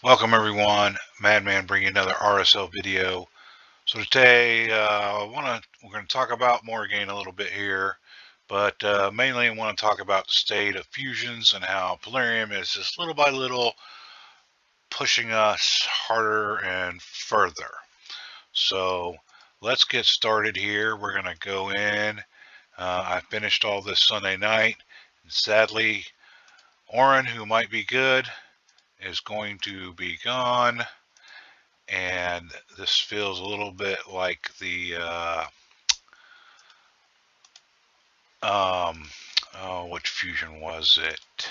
Welcome everyone, Madman bringing another RSL video. So today we're going to talk about Morrigan a little bit here, but mainly I want to talk about the state of fusions and how Plarium is just little by little pushing us harder and further. So let's get started here. We're going to go in. I finished all this Sunday night, and sadly, Oren, who might be good, is going to be gone. And this feels a little bit like the which fusion was it?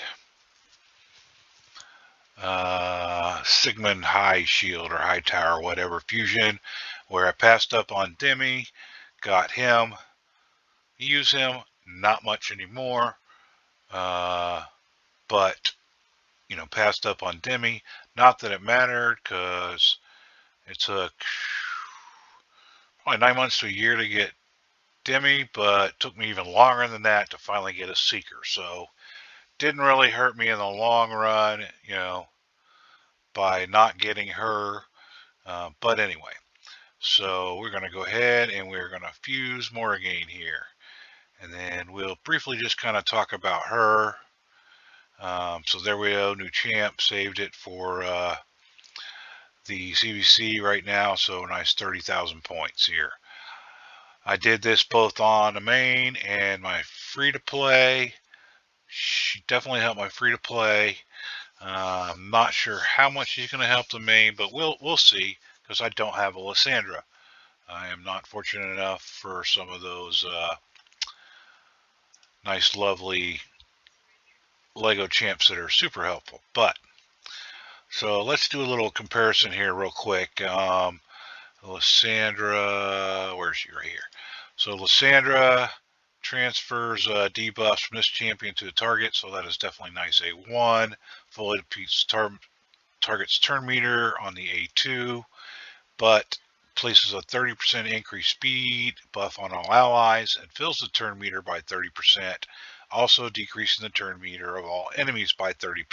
Sigmund High Shield or High Tower, whatever fusion, where I passed up on Demi, got him, use him, not much anymore, but passed up on Demi. Not that it mattered, because it took probably 9 months to a year to get Demi, but it took me even longer than that to finally get a Seeker. So didn't really hurt me in the long run, by not getting her. But anyway, so we're going to go ahead and we're going to fuse Morrigan here. And then we'll briefly just kind of talk about her. So there we go, new champ, saved it for the CVC right now. So nice 30,000 points here. I did this both on the main and my free-to-play. She definitely helped my free-to-play. I'm not sure how much she's going to help the main, but we'll see, because I don't have a Lysandra. I am not fortunate enough for some of those nice, lovely Lego champs that are super helpful. But so let's do a little comparison here real quick. Lysandra, where's she? Right here. So Lysandra transfers debuffs from this champion to the target, so that is definitely nice. A1 fully defeats target's turn meter on the A2, but places a 30% increased speed buff on all allies and fills the turn meter by 30%, also decreasing the turn meter of all enemies by 30%.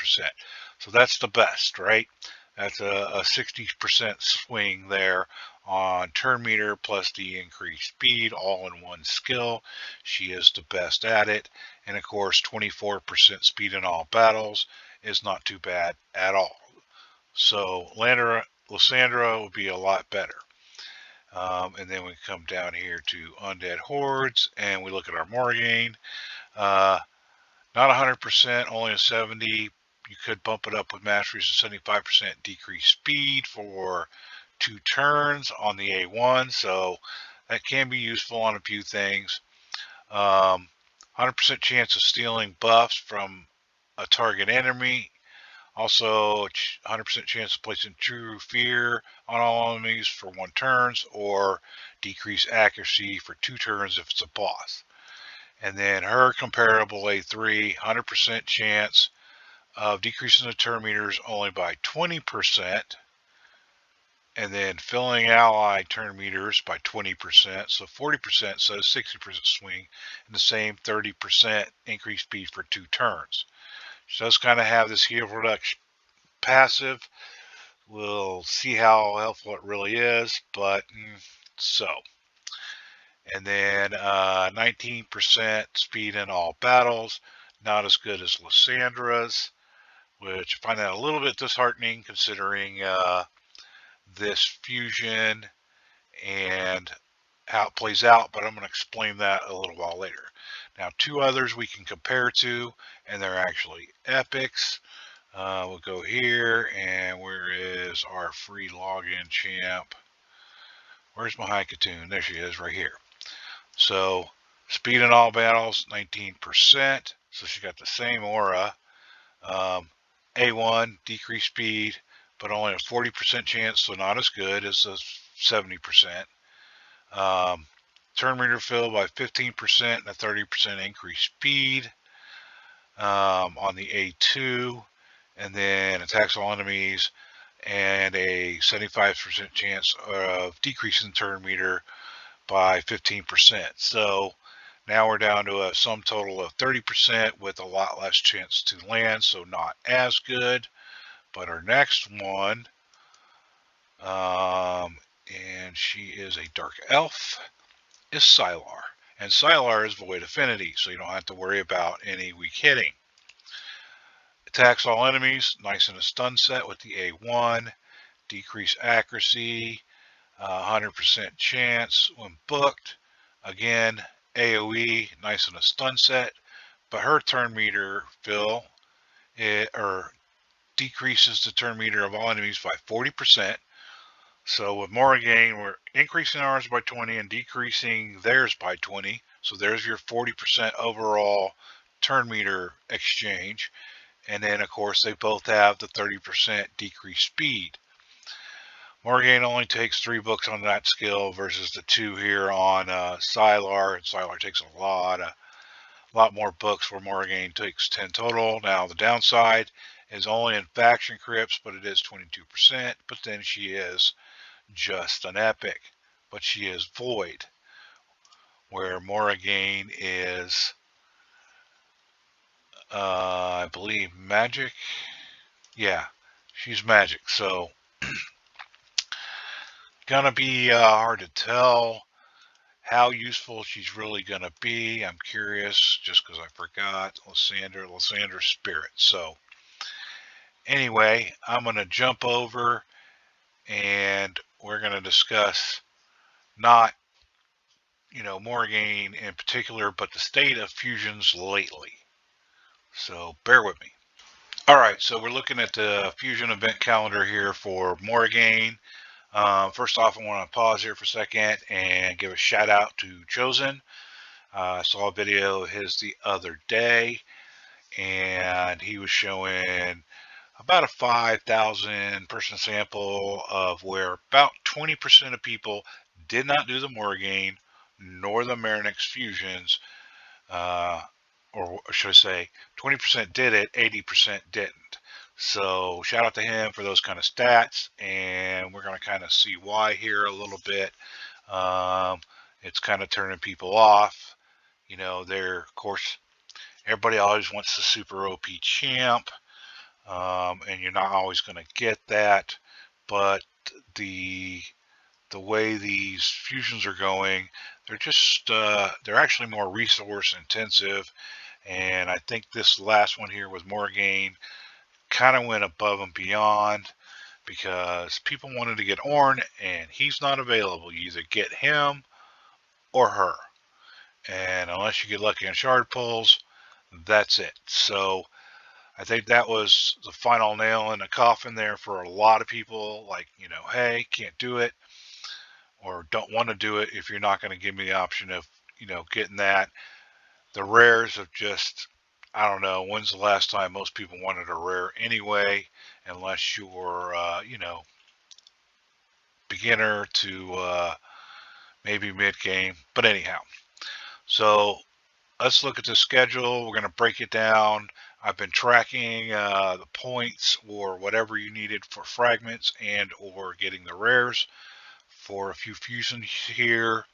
So that's the best, right? That's a 60% swing there on turn meter plus the increased speed, all in one skill. She is the best at it. And of course, 24% speed in all battles is not too bad at all. So Lysandra would be a lot better. And then we come down here to Undead Hordes and we look at our Morrigan. Not 100%, only a 70. You could bump it up with masteries to 75% decreased speed for 2 turns on the A1, so that can be useful on a few things. 100% chance of stealing buffs from a target enemy. Also, 100% chance of placing True Fear on all enemies for 1 turns, or decrease accuracy for 2 turns if it's a boss. And then her comparable A3, 100% chance of decreasing the turn meters only by 20%, and then filling ally turn meters by 20%, so 40%, so 60% swing, and the same 30% increased speed for 2 turns. She does kind of have this heal production passive. We'll see how helpful it really is, but so. And then 19% speed in all battles, not as good as Lysandra's, which I find that a little bit disheartening considering this fusion and how it plays out, but I'm going to explain that a little while later. Now, 2 others we can compare to, and they're actually epics. We'll go here, and where is our free login champ? Where's my Haikatoon? There she is, right here. So, speed in all battles, 19%. So she got the same aura. A1, decreased speed, but only a 40% chance, so not as good as the 70%. Turn meter fill by 15% and a 30% increased speed on the A2, and then attacks all enemies, and a 75% chance of decreasing turn meter by 15%. So now we're down to a sum total of 30% with a lot less chance to land, so not as good, But our next one, and she is a dark elf, is Sylar. And Sylar is void affinity, so you don't have to worry about any weak hitting. Attacks all enemies, nice in a stun set with the A1. Decrease accuracy, 100% chance when booked. Again, AoE, nice in a stun set. But her turn meter, Phil, decreases the turn meter of all enemies by 40%. So with Morrigan, we're increasing ours by 20 and decreasing theirs by 20. So there's your 40% overall turn meter exchange. And then, of course, they both have the 30% decreased speed. Morrigan only takes 3 books on that skill versus the 2 here on Sylar. And Sylar takes a lot more books, where Morrigan takes 10 total. Now, the downside is only in faction crypts, but it is 22%. But then she is just an epic, but she is void, where Morrigan is, I believe, magic. Yeah, she's magic. So, gonna be hard to tell how useful she's really gonna be. I'm curious, just because I forgot Lysandra Spirit. So, anyway, I'm gonna jump over and we're going to discuss not, Morrigan in particular, but the state of fusions lately. So bear with me. All right, so we're looking at the fusion event calendar here for Morrigan. First off, I want to pause here for a second and give a shout out to Chosen. I saw a video of his the other day, and he was showing about a 5,000 person sample of where about 20% of people did not do the Morrigan nor the Marinix fusions, or should I say 20% did it, 80% didn't. So shout out to him for those kind of stats, and we're going to kind of see why here a little bit. It's kind of turning people off. They're, of course, everybody always wants the super OP champ. And you're not always going to get that, but the way these fusions are going, they're actually more resource intensive, and I think this last one here with Morrigan kind of went above and beyond, because people wanted to get Ornn and he's not available. You either get him or her, and unless you get lucky on shard pulls, that's it. So I think that was the final nail in the coffin there for a lot of people. Like, hey, can't do it, or don't want to do it if you're not going to give me the option of, getting that. The rares have just, I don't know, when's the last time most people wanted a rare anyway, unless you were, beginner to maybe mid-game. But anyhow, so let's look at the schedule. We're going to break it down. I've been tracking the points or whatever you needed for fragments and or getting the rares for a few fusions here.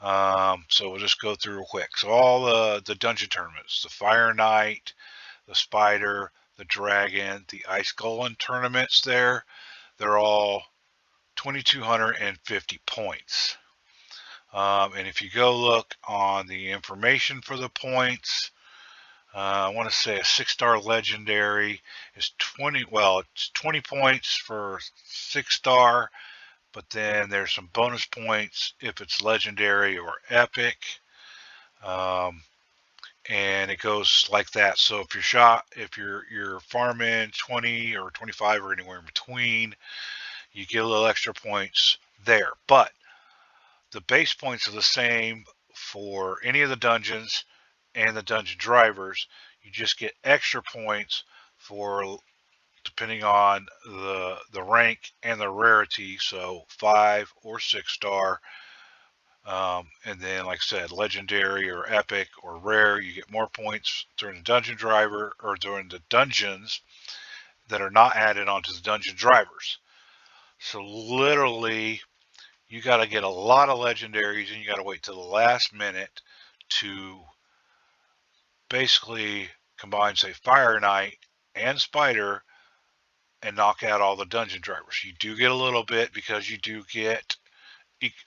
So we'll just go through real quick. So all the dungeon tournaments, the Fire Knight, the Spider, the Dragon, the Ice Golem tournaments there, they're all 2,250 points. And if you go look on the information for the points, I want to say a 6-star legendary is 20. Well, it's 20 points for 6-star, but then there's some bonus points if it's legendary or epic. And it goes like that. So if you're farming 20 or 25 or anywhere in between, you get a little extra points there. But the base points are the same for any of the dungeons and the dungeon drivers. You just get extra points for, depending on the rank and the rarity, so 5 or 6-star. And then, like I said, legendary or epic or rare, you get more points during the dungeon driver or during the dungeons that are not added onto the dungeon drivers. So literally, you got to get a lot of legendaries, and you got to wait till the last minute to basically combine, say, Fire Knight and Spider and knock out all the dungeon drivers. You do get a little bit because you do get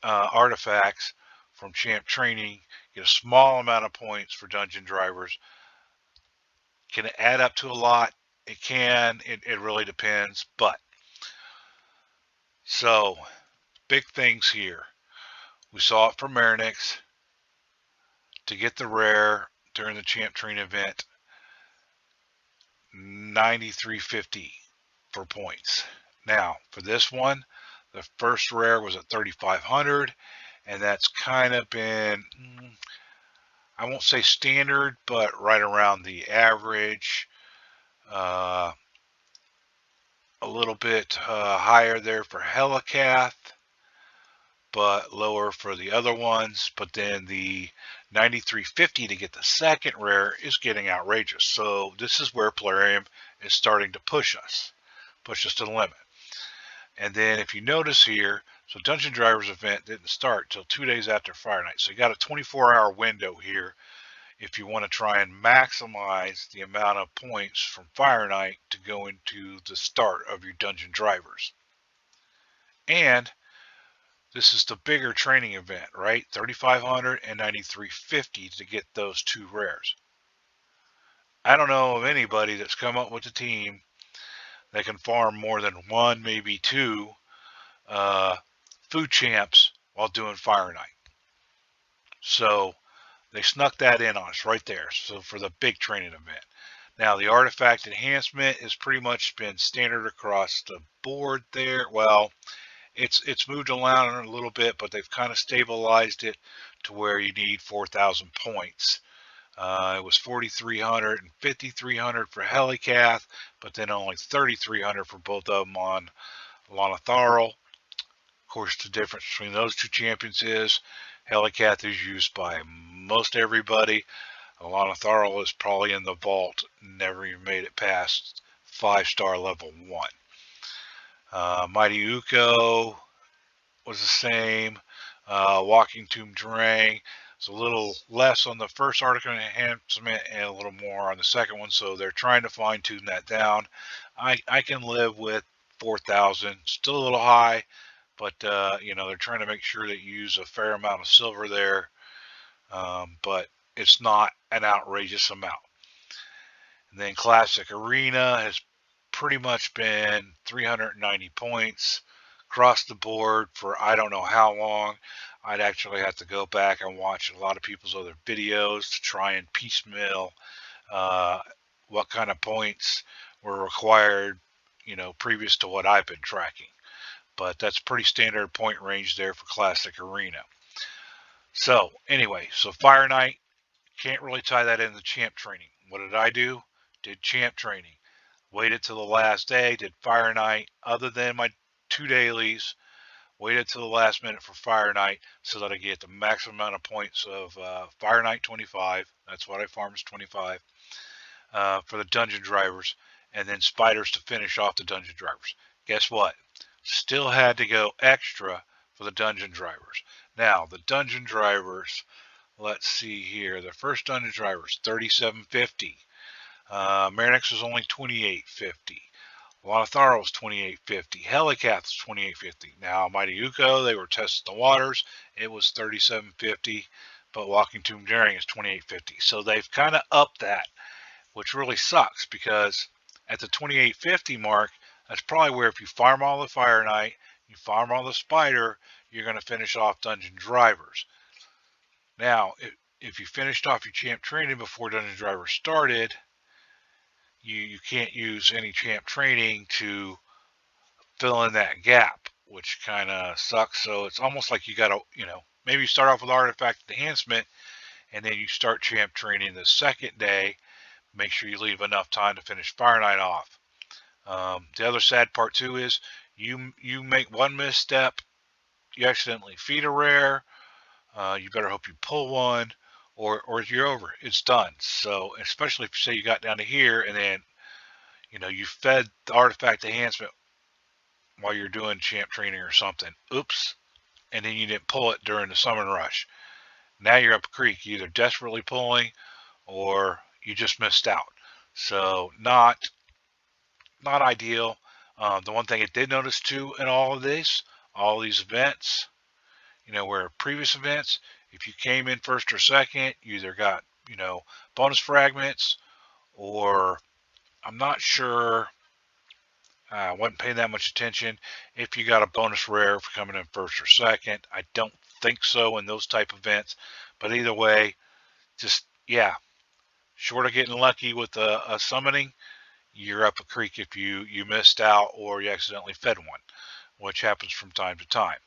artifacts from champ training. You get a small amount of points for dungeon drivers. Can it add up to a lot? It can. It really depends. But so big things here. We saw it for Marinix to get the rare during the champ train event. 9350 for points. Now for this one, the first rare was at 3500, and that's kind of been, I won't say standard, but right around the average. A little bit higher there for Helicath, but lower for the other ones. But then the 9350 to get the second rare is getting outrageous. So this is where Plarium is starting to push us to the limit. And then if you notice here, so Dungeon Drivers event didn't start till 2 days after Fire Night. So you got a 24-hour window here if you want to try and maximize the amount of points from Fire Night to go into the start of your Dungeon Drivers. And this is the bigger training event, right? 3,500 and 9,350 to get those two rares. I don't know of anybody that's come up with a team that can farm more than one, maybe two food champs while doing Fire Night. So they snuck that in on us right there. So for the big training event. Now the artifact enhancement has pretty much been standard across the board there. Well, it's moved around a little bit, but they've kind of stabilized it to where you need 4,000 points. It was 4,300 and 5,300 for Helicath, but then only 3,300 for both of them on Lanatharl. Of course, the difference between those two champions is Helicath is used by most everybody. Lanatharl is probably in the vault, never even made it past 5-star level 1. Mighty Uko was the same. Walking Tomb Drang. It's a little less on the first article enhancement and a little more on the second one, so they're trying to fine tune that down. I can live with 4,000, still a little high, but you know, they're trying to make sure that you use a fair amount of silver there, but it's not an outrageous amount. And then Classic Arena has pretty much been 390 points across the board for I don't know how long. I'd actually have to go back and watch a lot of people's other videos to try and piecemeal what kind of points were required, you know, previous to what I've been tracking. But that's pretty standard point range there for Classic Arena. So anyway, so Fire Night, can't really tie that into champ training. What did I do? Did champ training. Waited till the last day, did Fire Night, other than my 2 dailies. Waited till the last minute for Fire Night so that I get the maximum amount of points of Fire Night 25. That's what I farmed, is 25 for the Dungeon Drivers, and then Spiders to finish off the Dungeon Drivers. Guess what? Still had to go extra for the Dungeon Drivers. Now, the Dungeon Drivers, let's see here. The first Dungeon Drivers, 3750. Marinix was only 2850. Lanatharl was 2850. Helicath was 2850. Now, Mighty Uko, they were testing the waters. It was 3750, but Walking Tomb Daring is 2850. So they've kind of upped that, which really sucks because at the 2850 mark, that's probably where if you farm all the Fire Night, you farm all the Spider, you're going to finish off Dungeon Drivers. Now, if you finished off your champ training before Dungeon Drivers started, you can't use any champ training to fill in that gap, which kind of sucks. So it's almost like you got to, you know, maybe you start off with artifact enhancement and then you start champ training the second day. Make sure you leave enough time to finish Fire Night off. The other sad part too is you make one misstep, you accidentally feed a rare. You better hope you pull one, or you're over. It's done. So especially if you say you got down to here and then, you know, you fed the artifact enhancement while you're doing champ training or something. Oops. And then you didn't pull it during the summon rush. Now you're up a creek, either desperately pulling or you just missed out. So not ideal, The one thing I did notice too in all these events, where previous events, if you came in first or second, you either got, bonus fragments, or I'm not sure, I wasn't paying that much attention if you got a bonus rare for coming in first or second. I don't think so in those type of events, but either way, just, yeah, short of getting lucky with a summoning, you're up a creek if you missed out or you accidentally fed one, which happens from time to time.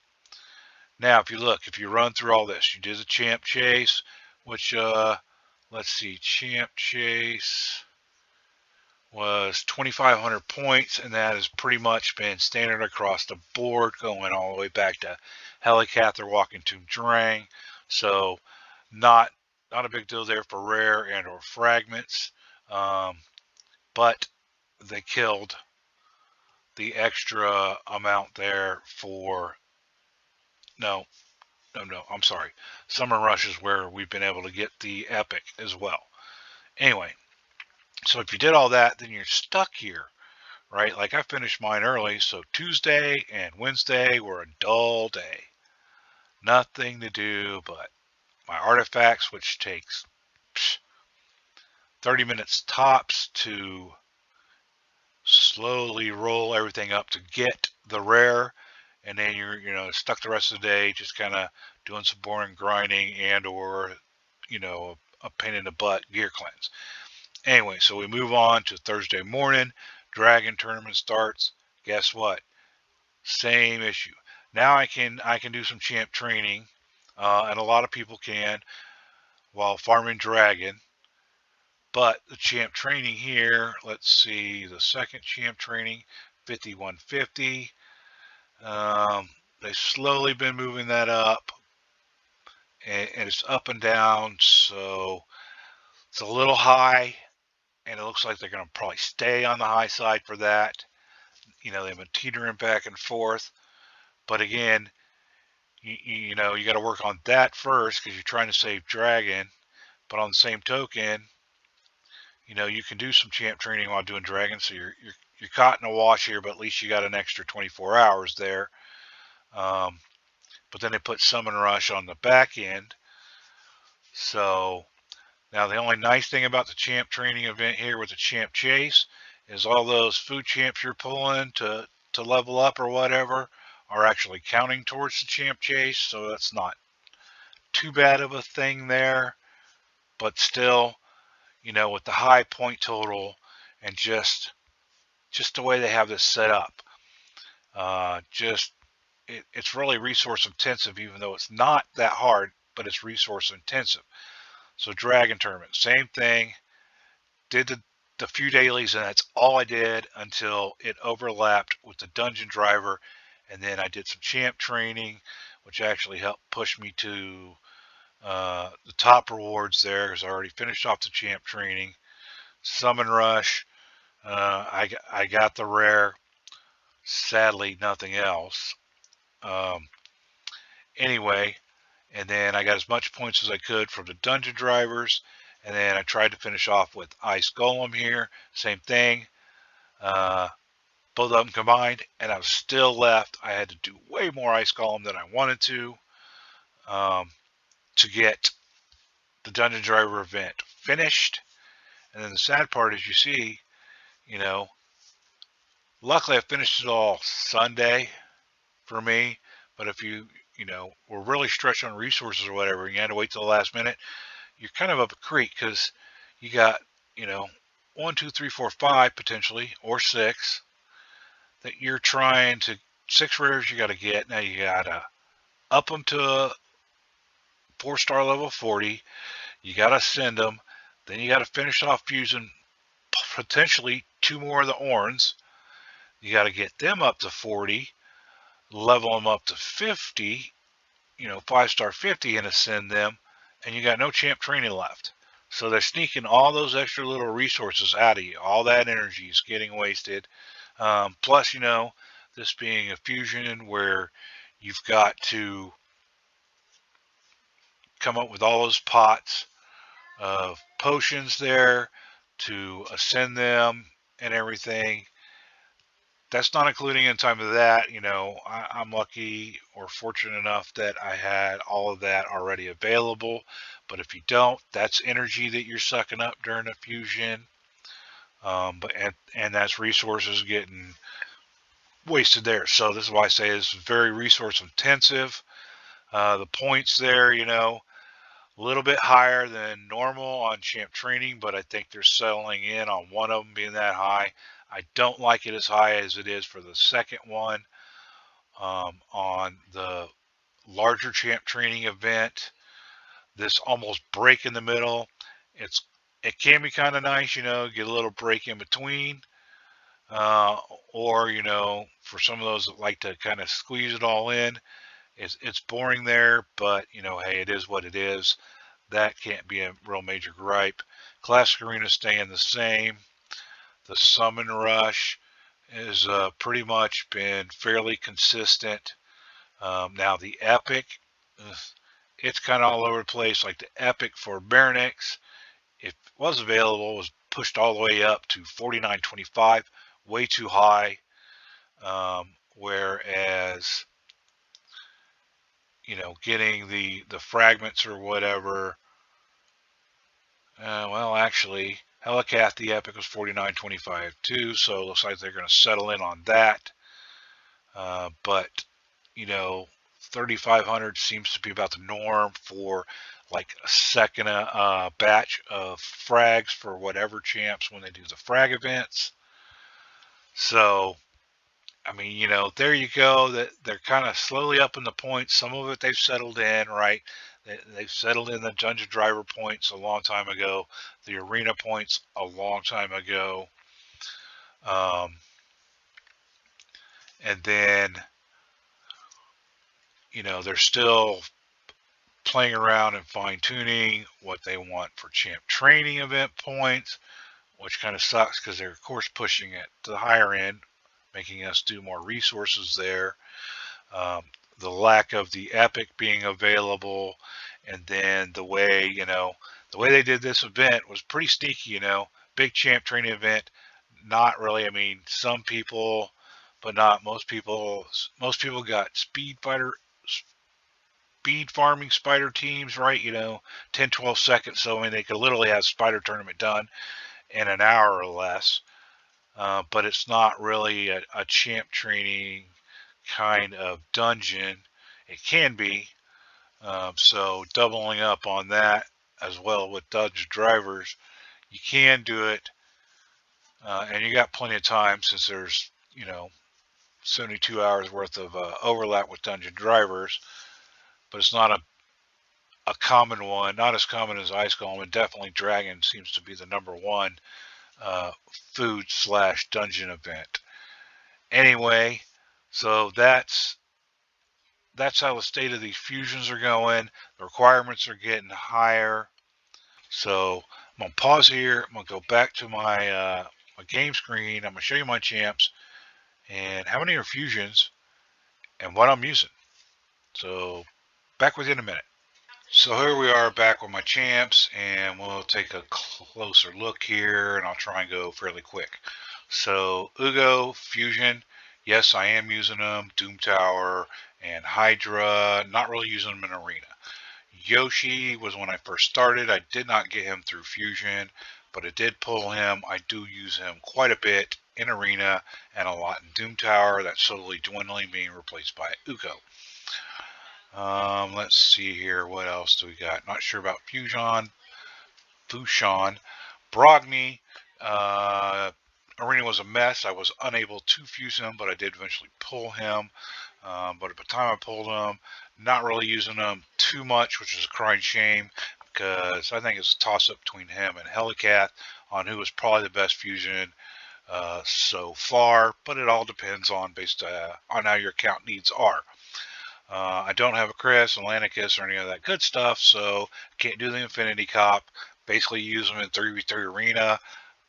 Now, if you run through all this, you did the champ chase, which, let's see, champ chase was 2,500 points, and that has pretty much been standard across the board, going all the way back to Helicarrier, Walking Tomb Drang. So, not a big deal there for rare and or fragments, but they killed the extra amount there for no, I'm sorry. Summer Rush is where we've been able to get the epic as well. Anyway, so if you did all that, then you're stuck here, right? Like I finished mine early, so Tuesday and Wednesday were a dull day. Nothing to do but my artifacts, which takes 30 minutes tops to slowly roll everything up to get the rare, and then you're stuck the rest of the day just kind of doing some boring grinding and or a pain in the butt gear cleanse. Anyway, so we move on to Thursday morning. Dragon tournament starts. Guess what? Same issue. Now I can do some champ training, and a lot of people can, while farming dragon. But the champ training here, let's see, the second champ training, 5150. They've slowly been moving that up, and it's up and down, so it's a little high, and it looks like they're going to probably stay on the high side for that. They've been teetering back and forth, but again, you got to work on that first because you're trying to save dragon. But on the same token, you can do some champ training while doing dragon, so you're caught in a wash here, but at least you got an extra 24 hours there. But then they put Summon Rush on the back end. So now the only nice thing about the champ training event here with the champ chase is all those food champs you're pulling to level up or whatever are actually counting towards the champ chase. So that's not too bad of a thing there, but still, with the high point total and just the way they have this set up, it's really resource intensive, even though it's not that hard, but it's resource intensive. So Dragon Tournament, same thing. Did the few dailies, and that's all I did until it overlapped with the Dungeon Driver, and then I did some champ training, which actually helped push me to the top rewards there, because I already finished off the champ training. Summon Rush, I got the rare. Sadly, nothing else. Anyway, and then I got as much points as I could from the Dungeon Drivers, and then I tried to finish off with Ice Golem here. Same thing. Both of them combined, and I was still left. I had to do way more Ice Golem than I wanted to get the Dungeon Driver event finished. And then the sad part is, you see, luckily I finished it all Sunday for me. But if you were really stretched on resources or whatever, and you had to wait till the last minute, you're kind of up a creek, because you got 1, 2, 3, 4, 5 potentially, or 6 that you're trying to 6 rares you got to get. Now you got to up them to 4-star level 40. You got to send them. Then you got to finish off fusing potentially 2 more of the Orns. You got to get them up to 40, level them up to 50, 5-star 50, and ascend them, and you got no champ training left. So they're sneaking all those extra little resources out of you. All that energy is getting wasted. Plus, this being a fusion where you've got to come up with all those pots of potions there to ascend them and everything. that's not including in time of that. I'm lucky or fortunate enough that I had all of that already available. But if you don't, that's energy that you're sucking up during a fusion. And that's resources getting wasted there. So this is why I say it's very resource intensive. The points there, a little bit higher than normal on champ training, but I think they're settling in on one of them being that high. I don't like it as high as it is for the second one. On the larger champ training event, this almost break in the middle, it can be kind of nice, get a little break in between. Uh, or, for some of those that like to kind of squeeze it all in, it's boring there, but hey, it is what it is. That can't be a real major gripe. Classic Arena staying the same. The Summon Rush has pretty much been fairly consistent. Now the Epic, it's kind of all over the place. Like the Epic for Baronix, if it was available, was pushed all the way up to 49.25, way too high. Whereas, getting the fragments or whatever, well, actually, Helicath the Epic was 49.25 too, so it looks like they're going to settle in on that. But 3,500 seems to be about the norm for like a second batch of frags for whatever champs when they do the frag events. So, I mean, there you go. That they're kind of slowly up in the points. Some of it they've settled in, right? They've settled in the dungeon driver points a long time ago, the arena points a long time ago, and then they're still playing around and fine tuning what they want for champ training event points, which kind of sucks because they're of course pushing it to the higher end, making us do more resources there. The lack of the Epic being available, and then the way they did this event was pretty sneaky. Big champ training event, not really. I mean, some people, but not most people. Most people got speed farming spider teams, right? 10, 12 seconds. So I mean, they could literally have spider tournament done in an hour or less. But it's not really a champ training kind of dungeon. It can be. So doubling up on that as well with dungeon drivers, you can do it. And you got plenty of time since there's, 72 hours worth of overlap with dungeon drivers, but it's not a common one, not as common as Ice Golem, and definitely Dragon seems to be the number one food/dungeon event. Anyway, so that's how the state of these fusions are going. The requirements are getting higher. So I'm going to pause here. I'm going to go back to my game screen. I'm going to show you my champs and how many are fusions and what I'm using. So back with you in a minute. So here we are back with my champs, and we'll take a closer look here, and I'll try and go fairly quick. So Ugo, Fusion, yes, I am using them. Doom Tower and Hydra, not really using them in Arena. Yoshi was when I first started. I did not get him through Fusion, but I did pull him. I do use him quite a bit in Arena and a lot in Doom Tower. That's slowly dwindling, being replaced by Ugo. Let's see here. What else do we got? Not sure about Fushan. Brogni. Arena was a mess. I was unable to fuse him, but I did eventually pull him. But at the time I pulled him, not really using him too much, which is a crying shame, because I think it's a toss-up between him and Helicath on who was probably the best fusion so far. But it all depends on based on how your account needs are. I don't have a Chris, Atlanticus, or any of that good stuff, so can't do the Infinity Cop. Basically use them in 3v3 Arena,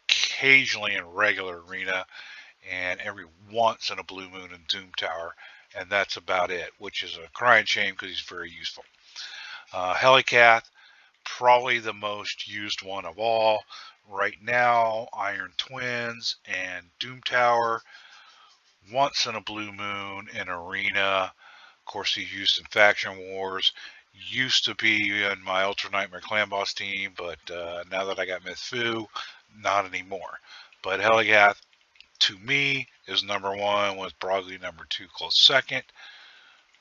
occasionally in regular Arena, and every once in a Blue Moon in Doom Tower, and that's about it, which is a crying shame because he's very useful. Helicath, probably the most used one of all. Right now, Iron Twins and Doom Tower once in a blue moon in Arena. Of course, he's used in Faction Wars. Used to be in my Ultra Nightmare Clan Boss team, but now that I got Myth Fu, not anymore. But Heligath, to me, is number one, with Brogley number two, close second.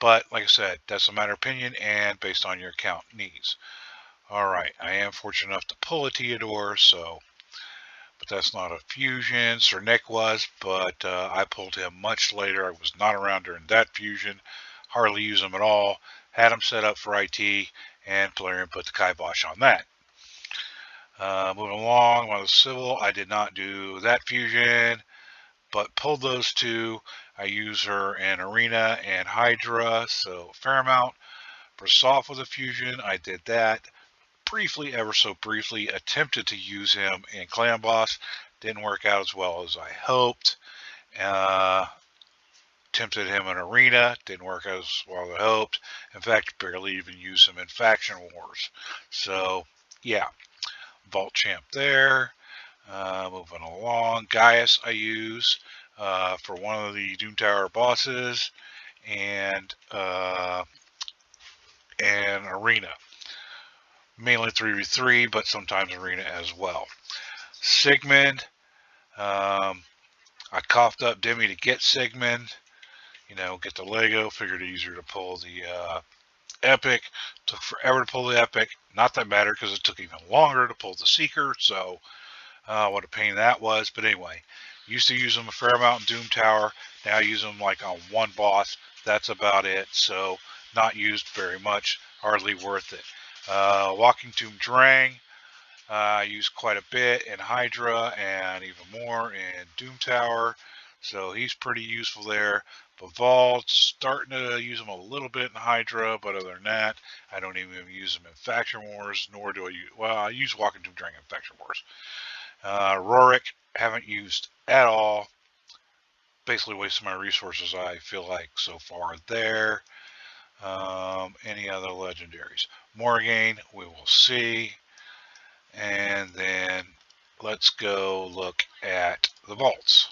But like I said, that's a matter of opinion and based on your account needs. All right, I am fortunate enough to pull a Theodore, so, but that's not a fusion. Sir Nick was, but I pulled him much later. I was not around during that fusion. Hardly use him at all. Had him set up for IT, and Plarium put the kibosh on that. Moving along, on the Civil, I did not do that fusion, but pulled those two. I use her in Arena and Hydra, so fair amount. For Soft with a fusion, I did that briefly, ever so briefly. Attempted to use him in Clan Boss, didn't work out as well as I hoped. Attempted him in Arena, didn't work out as well as I hoped. In fact, barely even used him in Faction Wars. So, yeah, Vault Champ there. Moving along, Gaius I use for one of the Doom Tower bosses, and Arena. Mainly 3v3, but sometimes Arena as well. Sigmund, I coughed up Demi to get Sigmund. Get the Lego. Figured it easier to pull the Epic. Took forever to pull the Epic. Not that matter because it took even longer to pull the Seeker. So what a pain that was. But anyway, used to use them a fair amount in Doom Tower. Now I use them like on one boss. That's about it. So not used very much. Hardly worth it. Walking Tomb Drang, I use quite a bit in Hydra and even more in Doom Tower. So he's pretty useful there. But Vault's starting to use him a little bit in Hydra, but other than that, I don't even use him in Faction Wars, nor do I use, well, I use Walking Tomb Drang in Faction Wars. Rorik, haven't used at all. Basically wasting my resources, I feel like, so far there. Any other legendaries? Morgaine, we will see. And then let's go look at the vaults.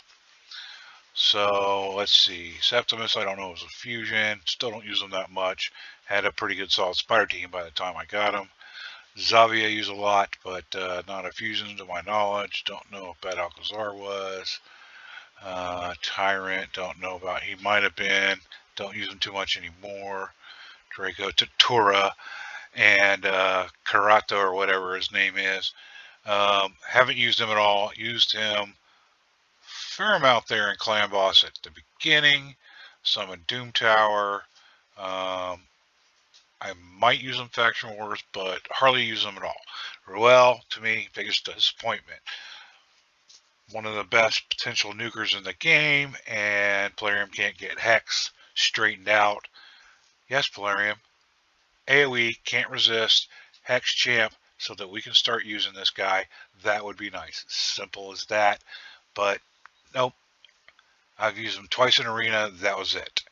So let's see. Septimus, I don't know, it was a fusion. Still don't use them that much. Had a pretty good solid spider team by the time I got him. Xavier I use a lot, but not a fusion to my knowledge. Don't know if Bad Alcazar was. Tyrant, don't know about. He might have been. Don't use him too much anymore. Draco, Tatura, and Karato, or whatever his name is. Haven't used him at all. Used him fair amount there in Clan Boss at the beginning. Some in Doom Tower. I might use them Faction Wars, but hardly use them at all. Ruel, to me, biggest disappointment. One of the best potential nukers in the game, and Plarium can't get Hex straightened out. Yes, Plarium. AoE, can't resist, Hex Champ, so that we can start using this guy. That would be nice. Simple as that. But, nope. I've used him twice in Arena. That was it.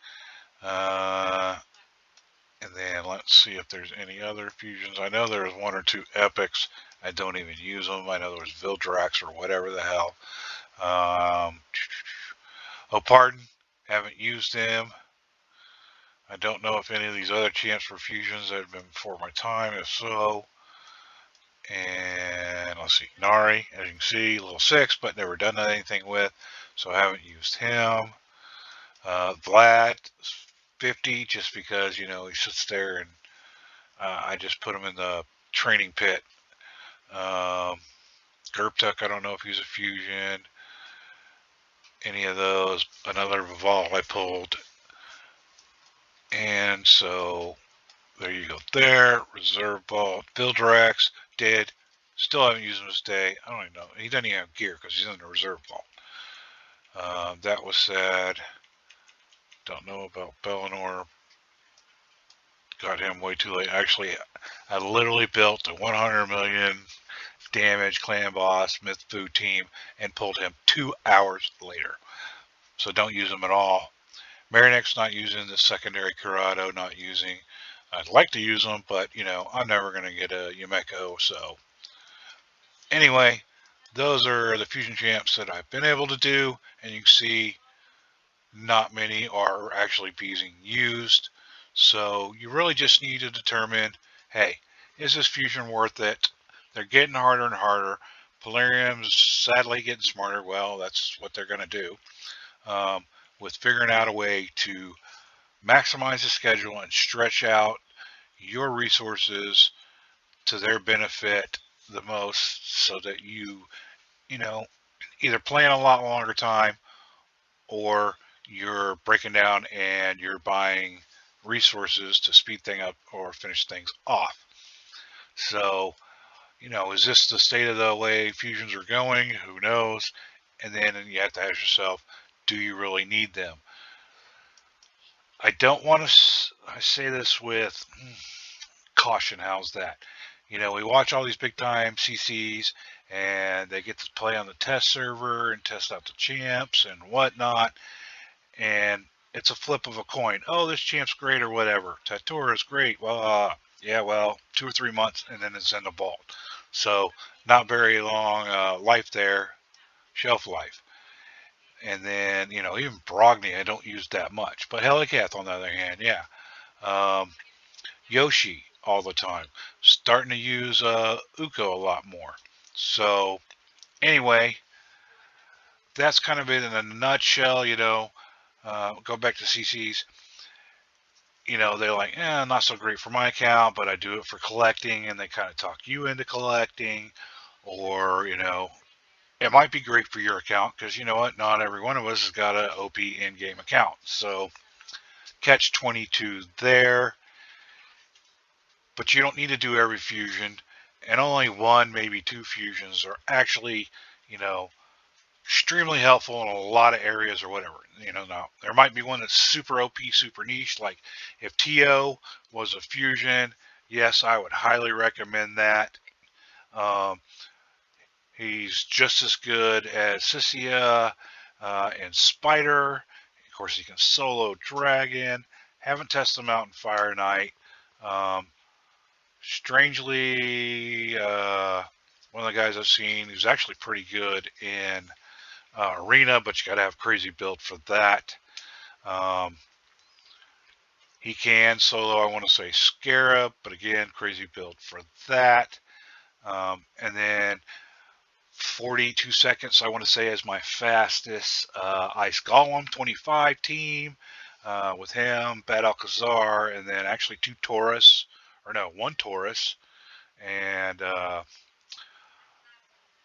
And then let's see if there's any other fusions. I know there's one or two epics. I don't even use them. I know there was Vildrax or whatever the hell. Oh, pardon. Haven't used him. I don't know if any of these other champs were fusions that have been before my time. If so. And let's see. Nari, as you can see, level 6, but never done anything with. So I haven't used him. Vlad, 50, just because, he sits there and I just put him in the training pit. Gerptuk, I don't know if he's a fusion. Any of those. Another Vival I pulled. And so there you go there. Reserve Vault. Vildrax, did. Still haven't used him this day. I don't even know. He doesn't even have gear because he's in the Reserve Vault. That was sad. Don't know about Bellinor. Got him way too late. Actually, I literally built a 100 million damage Clan Boss Myth Fu team and pulled him 2 hours later. So don't use him at all. Marinek's not using the secondary Corrado, not using. I'd like to use them, but I'm never going to get a Yumeko. So anyway, those are the fusion champs that I've been able to do, and you can see not many are actually being used. So you really just need to determine, hey, is this fusion worth it? They're getting harder and harder. Polarium's sadly getting smarter. Well, that's what they're going to do, with figuring out a way to maximize the schedule and stretch out your resources to their benefit the most, so that you know, either play in a lot longer time, or you're breaking down and you're buying resources to speed things up or finish things off. So, is this the state of the way fusions are going? Who knows? And then you have to ask yourself, do you really need them? I don't want to, I say this with caution. How's that? We watch all these big time CCs, and they get to play on the test server and test out the champs and whatnot. And it's a flip of a coin. Oh, this champ's great or whatever. Tatura is great. Well, yeah, well, 2 or 3 months and then it's in the vault. So not very long life there, shelf life. And then, even Brogni, I don't use that much. But Helicath, on the other hand, yeah. Um, Yoshi all the time. Starting to use Uko a lot more. So anyway, that's kind of it in a nutshell. Go back to CC's. They're like, not so great for my account, but I do it for collecting, and they kind of talk you into collecting. Or, it might be great for your account, because you know what? Not every one of us has got an OP in-game account. So catch 22 there. But you don't need to do every fusion, and only one, maybe two fusions are actually, you know, extremely helpful in a lot of areas or whatever. Now there might be one that's super OP, super niche. Like if TO was a fusion, yes, I would highly recommend that. Um, he's just as good as Sissia and Spider. Of course, he can solo Dragon. Haven't tested him out in Fire Knight. Um, Strangely, one of the guys I've seen who's actually pretty good in Arena, but you got to have crazy build for that. Um, he can solo, I want to say Scarab, but again, crazy build for that. And then 42 seconds, I want to say, is my fastest Ice Golem 25 team with him, Bad Alcazar, and then actually one Taurus, and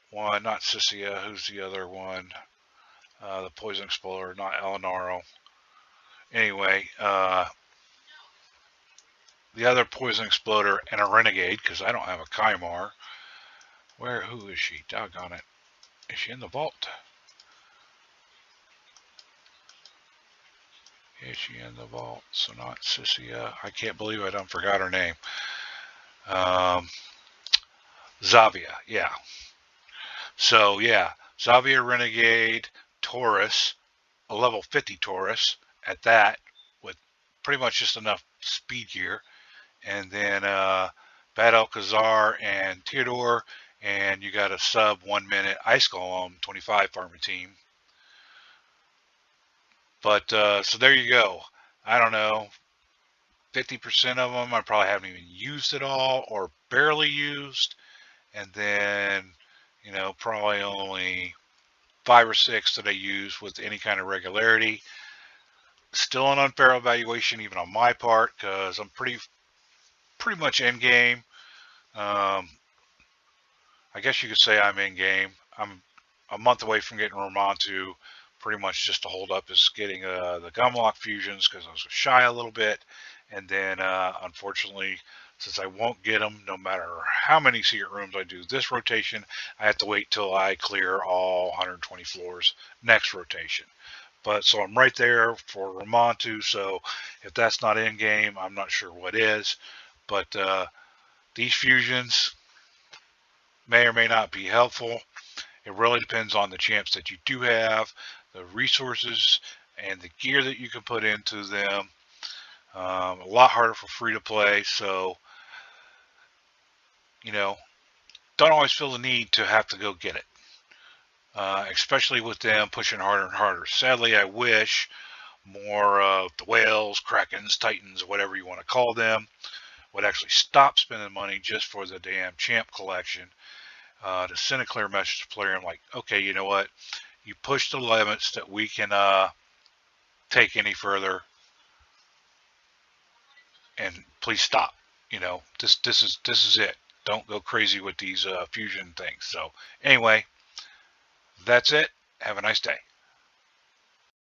one, not Sissia, who's the other one? The Poison Explorer, not Elinaro. Anyway, the other Poison Exploder and a Renegade, because I don't have a Kymar. Who is she? Doggone it. Is she in the vault? Is she in the vault? So not Sissia. I can't believe I don't forgot her name. Zavia, yeah. So yeah, Zavia Renegade, Taurus, a level 50 Taurus at that, with pretty much just enough speed gear. And then Bad Alcazar and Theodore, and you got a sub 1 minute Ice Golem 25 farming team. But so there you go. I don't know, 50% of them I probably haven't even used at all or barely used. And then, probably only 5 or 6 that I use with any kind of regularity. Still an unfair evaluation even on my part, because I'm pretty much in game. I guess you could say I'm in game. I'm a month away from getting Ramontu. Pretty much just to hold up is getting the Gumlock fusions, because I was shy a little bit. And then unfortunately, since I won't get them no matter how many secret rooms I do this rotation, I have to wait till I clear all 120 floors next rotation. But so I'm right there for Ramontu. So if that's not in game, I'm not sure what is. But these fusions may or may not be helpful. It really depends on the champs that you do have, the resources, and the gear that you can put into them. A lot harder for free to play. So, don't always feel the need to have to go get it. Especially with them pushing harder and harder. Sadly, I wish more of the whales, krakens, titans, whatever you want to call them, would actually stop spending money just for the damn champ collection, to send a clear message to player. I'm like, okay, you know what? You push the limits that we can take any further, and please stop. You know, this is it. Don't go crazy with these fusion things. So anyway, that's it. Have a nice day.